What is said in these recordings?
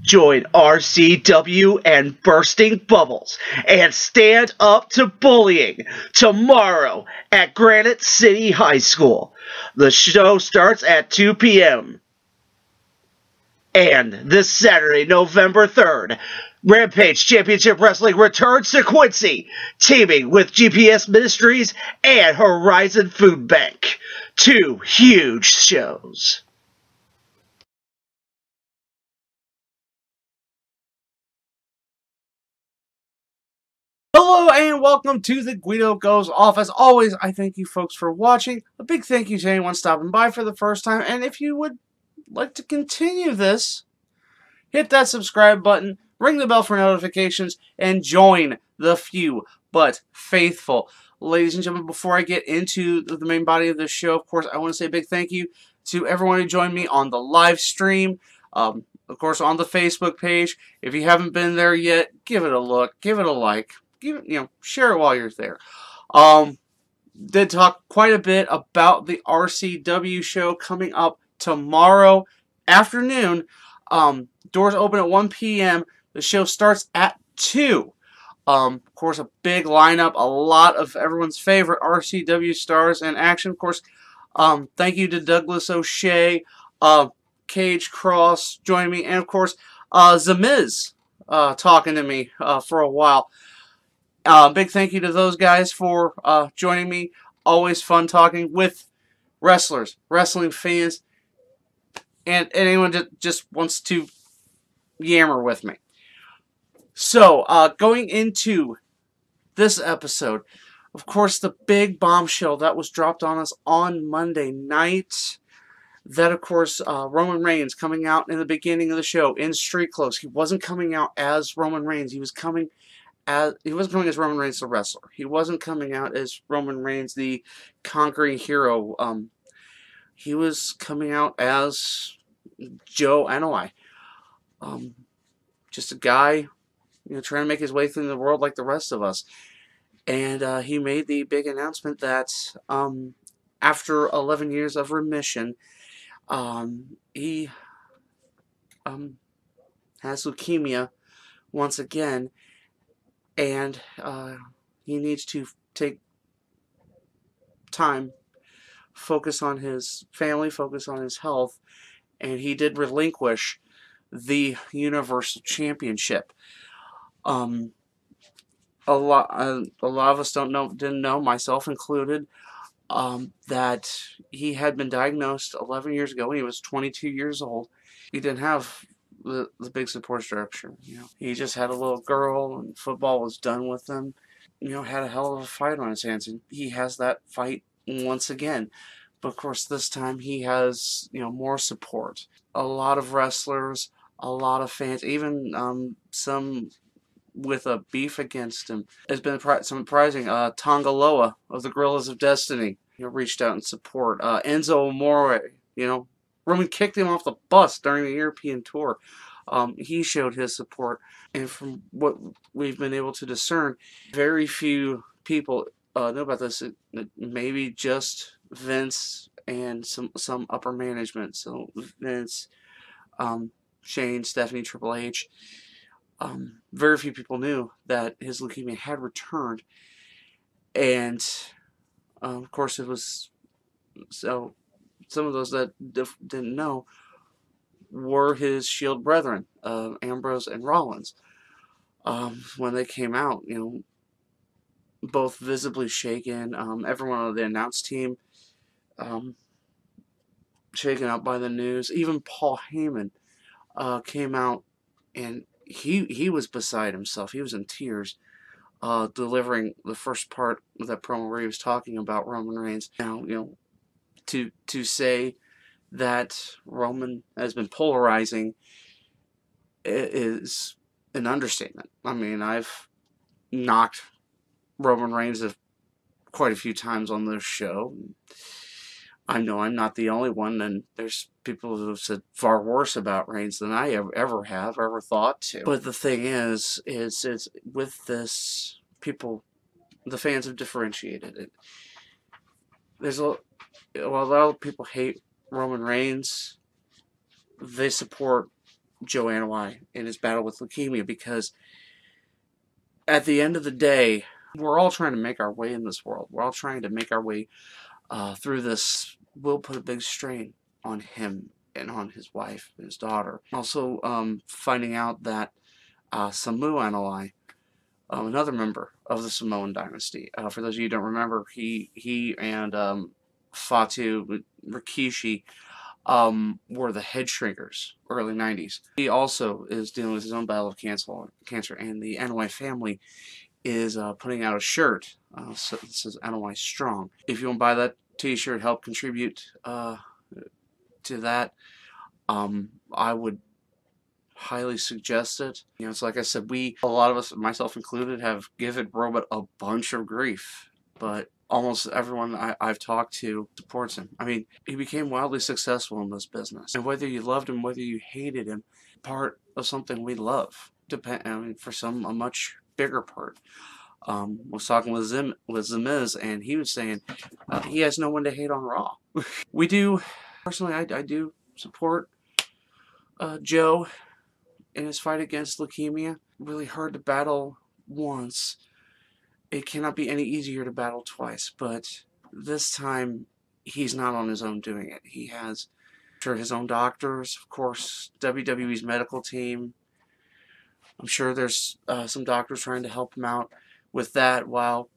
Join RCW and Bursting Bubbles and stand up to bullying tomorrow at Granite City High School. The show starts at 2 p.m. And this Saturday, November 3rd, Rampage Championship Wrestling returns to Quincy, teaming with GPS Ministries and Horizon Food Bank. 2 huge shows. Hello and welcome to the Guido Goes Off. As always, I thank you folks for watching. A big thank you to anyone stopping by for the first time. And if you would like to continue this, hit that subscribe button, ring the bell for notifications, and join the few but faithful. Ladies and gentlemen, before I get into the main body of this show, of course, I want to say a big thank you to everyone who joined me on the live stream. Of course, on the Facebook page. If you haven't been there yet, give it a look, give it a like. Share it while you're there. Did talk quite a bit about the RCW show coming up tomorrow afternoon. Doors open at 1 p.m. The show starts at 2. Of course, a big lineup, a lot of everyone's favorite RCW stars in action. Of course, thank you to Douglas O'Shea, Cage Cross joining me, and of course, The Miz talking to me for a while. Big thank you to those guys for joining me. Always fun talking with wrestlers, wrestling fans, and anyone that just wants to yammer with me. So, going into this episode, of course, the big bombshell that was dropped on us on Monday night. That, of course, Roman Reigns coming out in the beginning of the show in street clothes. He wasn't coming out as Roman Reigns. He wasn't coming as Roman Reigns the wrestler. He wasn't coming out as Roman Reigns the conquering hero. He was coming out as Joe Anoa'i. Just a guy, trying to make his way through the world like the rest of us. And he made the big announcement that after 11 years of remission, he has leukemia once again. And he needs to take time, focus on his family, focus on his health, and he did relinquish the Universal Championship. A lot of us didn't know, myself included, that he had been diagnosed 11 years ago when he was 22 years old. He didn't have the big support structure. He just had a little girl, and football was done with him. Had a hell of a fight on his hands, and he has that fight once again. But of course, this time he has more support. A lot of wrestlers, a lot of fans, even some with a beef against him. It's been surprising. Tonga Loa of the Gorillas of Destiny reached out in support. Enzo Amore, Roman kicked him off the bus during the European tour. He showed his support. And from what we've been able to discern, very few people know about this. Maybe just Vince and some upper management. So Vince, Shane, Stephanie, Triple H. Very few people knew that his leukemia had returned. And, of course, it was... So... Some of those that didn't know were his Shield brethren, Ambrose and Rollins. When they came out, both visibly shaken. Everyone on the announce team shaken up by the news. Even Paul Heyman came out, and he was beside himself. He was in tears, delivering the first part of that promo where he was talking about Roman Reigns. Now, to say that Roman has been polarizing is an understatement. I mean, I've knocked Roman Reigns quite a few times on this show. I know I'm not the only one, and there's people who have said far worse about Reigns than I ever have, ever thought to. But the thing is with this, the fans have differentiated it. There's a lot of people hate Roman Reigns. They support Joe Anoa'i in his battle with leukemia, because at the end of the day, we're all trying to make our way in this world. We're all trying to make our way through this. Will put a big strain on him and on his wife and his daughter. Also, finding out that Samu Anoa'i, another member of the Samoan dynasty, for those of you who don't remember, he and Fatu Rikishi were the head shrinkers, early 90s. He also is dealing with his own battle of cancer, and the Anoa'i family is putting out a shirt. So it says Anoa'i Strong. If you want to buy that t-shirt, help contribute to that, I would highly suggest it. You know, it's like I said, a lot of us, myself included, have given Robot a bunch of grief, but almost everyone I've talked to supports him. I mean, he became wildly successful in this business, and whether you loved him, whether you hated him, part of something we love. I mean, for some, a much bigger part. Was talking with Zimiz, and he was saying he has no one to hate on Raw. We do, personally, I do support Joe in his fight against leukemia. Really hard to battle once. It cannot be any easier to battle twice, but this time he's not on his own doing it. He has, sure, his own doctors, of course, WWE's medical team. I'm sure there's some doctors trying to help him out with that, while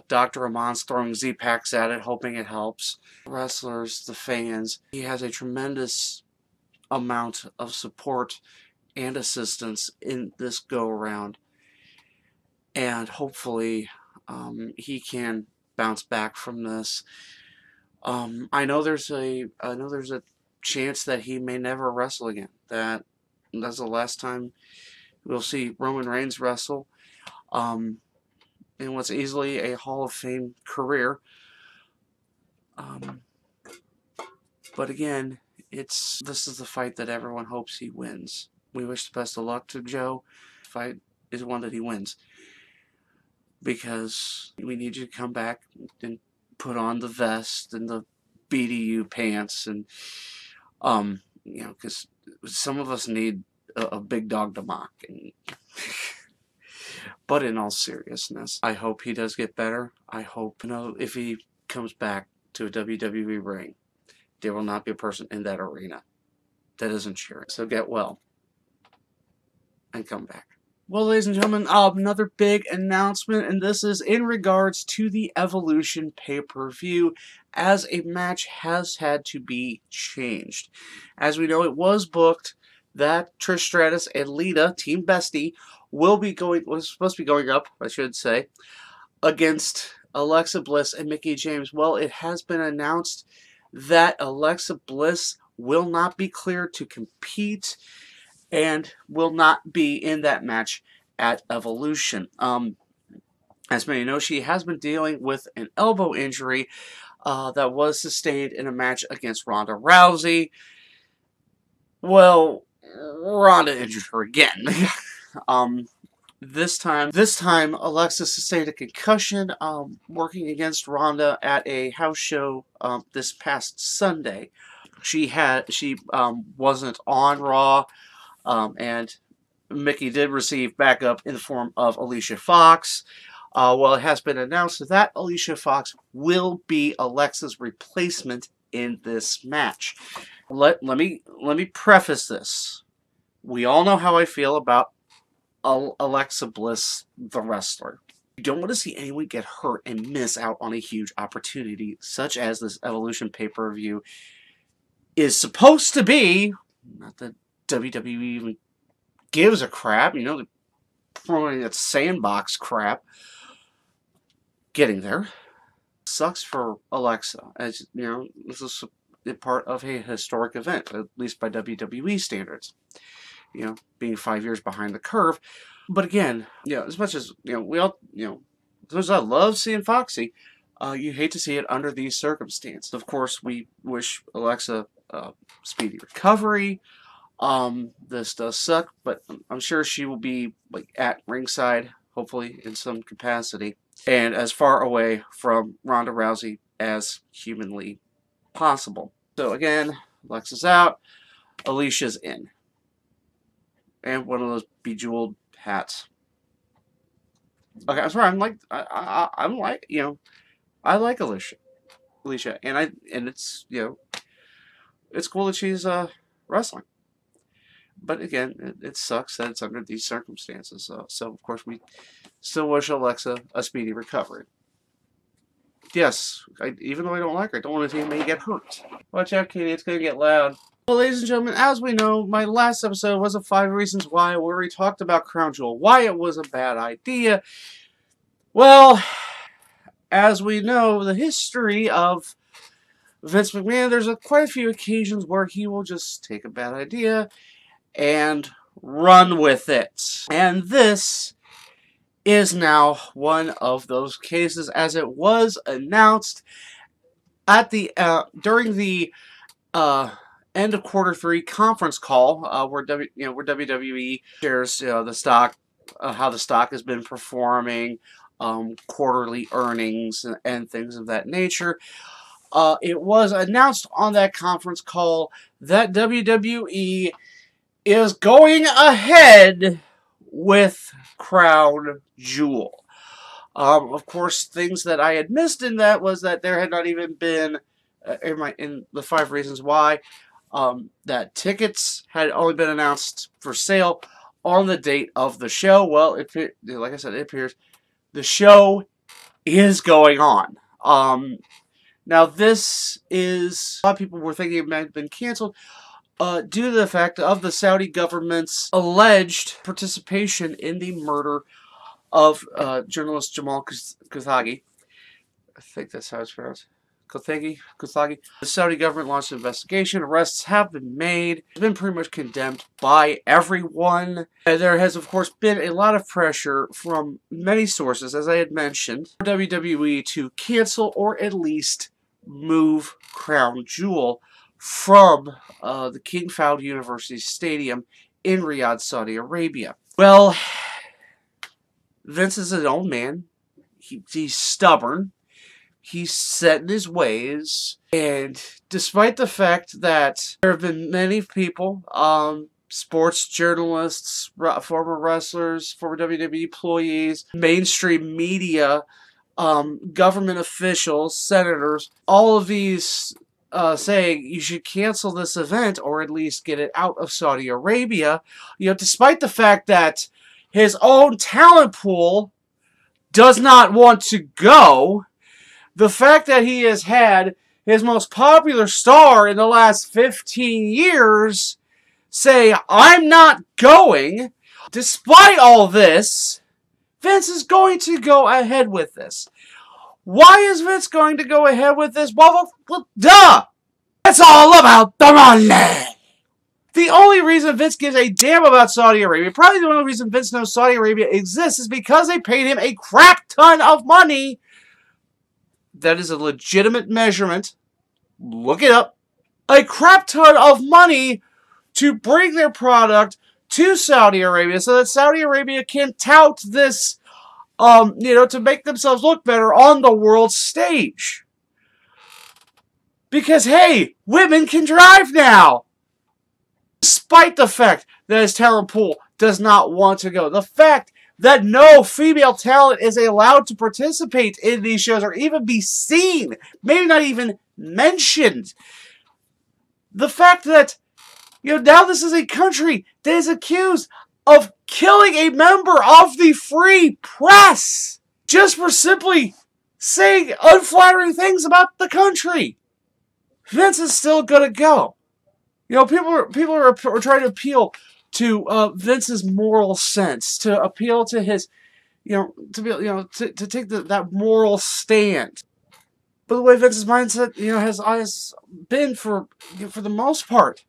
Dr. Amon's throwing Z-Packs at it, hoping it helps. Wrestlers, the fans, he has a tremendous amount of support and assistance in this go-around, and hopefully he can bounce back from this. I know there's a chance that he may never wrestle again. That's the last time we'll see Roman Reigns wrestle. In what's easily a Hall of Fame career. But again, this is the fight that everyone hopes he wins. We wish the best of luck to Joe. The fight is one that he wins, because we need you to come back and put on the vest and the BDU pants, and you know, because some of us need a big dog to mock. And but in all seriousness, I hope he does get better. I hope, you know, if he comes back to a WWE ring, there will not be a person in that arena that isn't cheering. So get well and come back. Well, ladies and gentlemen, another big announcement, and this is in regards to the Evolution pay-per-view, as a match has had to be changed. As we know, it was booked that Trish Stratus and Lita, Team Bestie, was supposed to be going up, I should say, against Alexa Bliss and Mickie James. Well, it has been announced that Alexa Bliss will not be cleared to compete and will not be in that match at Evolution. As many know, she has been dealing with an elbow injury that was sustained in a match against Ronda Rousey. Well, Ronda injured her again. This time Alexa sustained a concussion working against Ronda at a house show this past Sunday. She wasn't on Raw, and Mickie did receive backup in the form of Alicia Fox. Well, it has been announced that Alicia Fox will be Alexa's replacement in this match. Let me preface this. We all know how I feel about Alexa Bliss, the wrestler. You don't want to see anyone get hurt and miss out on a huge opportunity, such as this Evolution pay-per-view is supposed to be. Not that WWE even gives a crap, you know, they're promoting that sandbox crap. Getting there. Sucks for Alexa, as you know, this is a part of a historic event, at least by WWE standards. You know, being 5 years behind the curve. But again, you know, as much as, you know, we all, you know, as much as I love seeing Foxy, you hate to see it under these circumstances. Of course, we wish Alexa speedy recovery. This does suck, but I'm sure she will be like at ringside, hopefully in some capacity, and as far away from Ronda Rousey as humanly possible. So again, Alexa's out, Alicia's in. and one of those bejeweled hats. Okay, I'm sorry. I'm like, you know, I like Alicia, and it's, you know, it's cool that she's wrestling. But again, it sucks that it's under these circumstances. So of course we still wish Alexa a speedy recovery. Yes, even though I don't like her, I don't want to see anybody get hurt. Watch out, Katie, it's going to get loud. Well, ladies and gentlemen, as we know, my last episode was of 5 Reasons Why, where we talked about Crown Jewel, why it was a bad idea. Well, as we know, the history of Vince McMahon, there's quite a few occasions where he will just take a bad idea and run with it. And this is now one of those cases, as it was announced at the during the end of Q3 conference call, where WWE shares the stock, how the stock has been performing, quarterly earnings, and things of that nature. It was announced on that conference call that WWE is going ahead with Crown Jewel. Of course, things that I had missed in that was that there had not even been, in the 5 Reasons Why, that tickets had only been announced for sale on the date of the show. Well, like I said, it appears the show is going on. Now, this is, a lot of people were thinking it might have been canceled due to the fact of the Saudi government's alleged participation in the murder of journalist Jamal Khashoggi. I think that's how it's pronounced. Khashoggi. The Saudi government launched an investigation. Arrests have been made. It's been pretty much condemned by everyone. And there has, of course, been a lot of pressure from many sources, as I had mentioned, for WWE to cancel or at least move Crown Jewel from the King Fahd University Stadium in Riyadh, Saudi Arabia. Well, Vince is an old man. He's stubborn. He's set in his ways. And despite the fact that there have been many people, sports journalists, former wrestlers, former WWE employees, mainstream media, government officials, senators, all of these saying you should cancel this event or at least get it out of Saudi Arabia, you know, despite the fact that his own talent pool does not want to go, the fact that he has had his most popular star in the last 15 years say, I'm not going, despite all this, Vince is going to go ahead with this. Why is Vince going to go ahead with this? Well, duh! It's all about the money! The only reason Vince gives a damn about Saudi Arabia, probably the only reason Vince knows Saudi Arabia exists, is because they paid him a crap ton of money. That is a legitimate measurement. Look it up. A crap ton of money to bring their product to Saudi Arabia so that Saudi Arabia can tout this, to make themselves look better on the world stage. Because, hey, women can drive now. Despite the fact that his talent pool does not want to go. The fact that no female talent is allowed to participate in these shows or even be seen, maybe not even mentioned. The fact that, now this is a country that is accused of killing a member of the free press just for simply saying unflattering things about the country. Vince is still gonna go. People are trying to appeal to Vince's moral sense, to appeal to his, to take that moral stand. But the way Vince's mindset, has been for the most part,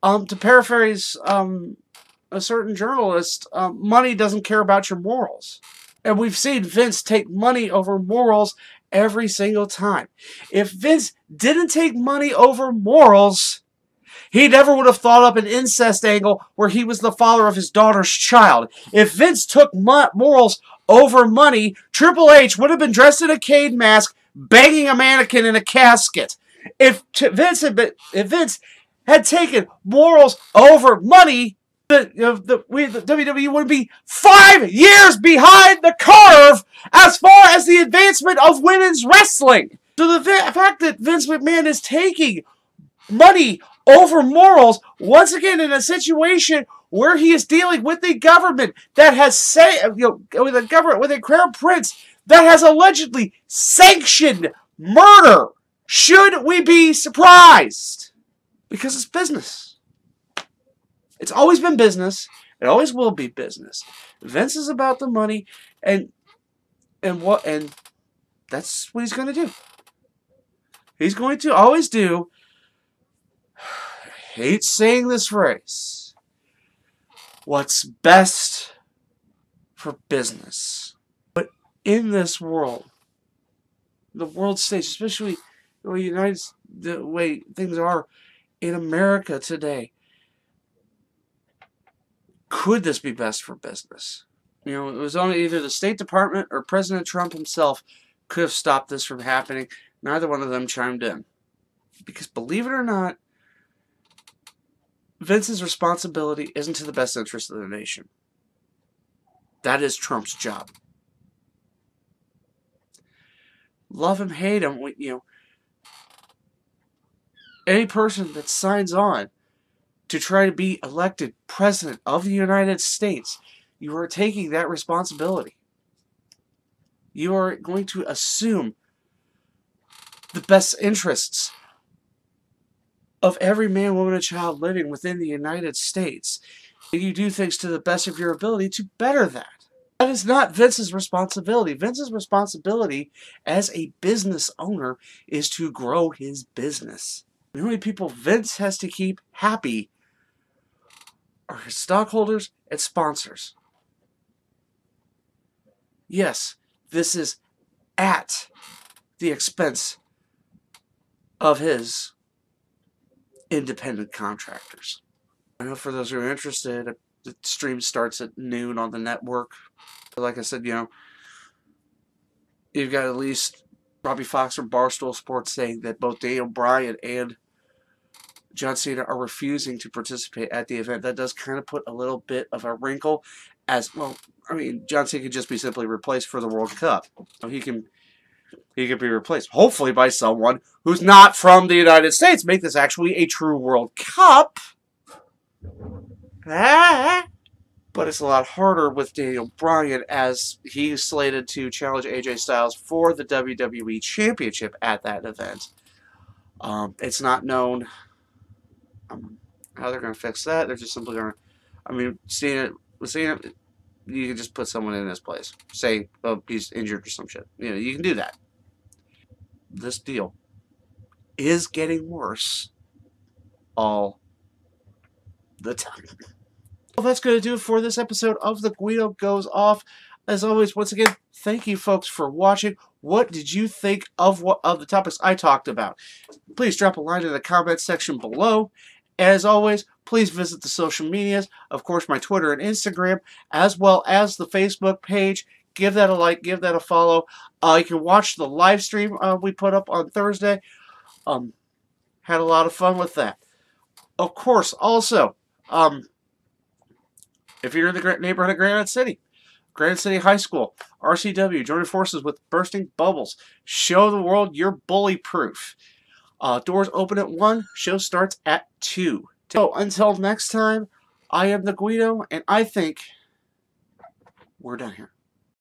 to paraphrase a certain journalist, money doesn't care about your morals. And we've seen Vince take money over morals every single time. If Vince didn't take money over morals, he never would have thought up an incest angle where he was the father of his daughter's child. If Vince took morals over money, Triple H would have been dressed in a Cade mask, banging a mannequin in a casket. If Vince had taken morals over money, the WWE would be 5 years behind the curve as far as the advancement of women's wrestling. So the fact that Vince McMahon is taking money over morals, once again in a situation where he is dealing with the government that has with a crown prince that has allegedly sanctioned murder, should we be surprised? Because it's business. It's always been business. It always will be business. Vince is about the money, and that's what he's going to do. He's going to always do. I hate saying this phrase. What's best for business. But in this world, the world stage, especially the way things are in America today, could this be best for business? You know, it was only either the State Department or President Trump himself could have stopped this from happening. Neither one of them chimed in. Because believe it or not, Vince's responsibility isn't to the best interest of the nation. That is Trump's job. Love him, hate him, any person that signs on to try to be elected president of the United States, you are taking that responsibility. You are going to assume the best interests of every man, woman, and child living within the United States. And you do things to the best of your ability to better that. That is not Vince's responsibility. Vince's responsibility as a business owner is to grow his business. The only people Vince has to keep happy are his stockholders and sponsors. Yes, this is at the expense of his independent contractors. I know for those who are interested, the stream starts at noon on the network. Like I said, you've got at least Robbie Fox from Barstool Sports saying that both Daniel Bryan and John Cena are refusing to participate at the event. That does kind of put a little bit of a wrinkle as, well, I mean, John Cena could just be simply replaced for the World Cup. He can be replaced, hopefully, by someone who's not from the United States. Make this actually a true World Cup. But it's a lot harder with Daniel Bryan, as he's slated to challenge AJ Styles for the WWE Championship at that event. It's not known how they're going to fix that. They're just simply going to, I mean, Cena, you can just put someone in his place. Say, oh, he's injured or some shit. You can do that. This deal is getting worse all the time. Well, that's going to do it for this episode of The Guido Goes Off. As always, once again, thank you folks for watching. What did you think of the topics I talked about? Please drop a line in the comments section below. As always, please visit the social medias. Of course, my Twitter and Instagram, as well as the Facebook page. Give that a like, give that a follow. You can watch the live stream we put up on Thursday. Had a lot of fun with that. Of course, also, if you're in the neighborhood of Granite City High School, RCW, join forces with Bursting Bubbles. Show the world you're bully proof. Doors open at 1. Show starts at 2. So until next time, I am the Guido, and I think we're done here.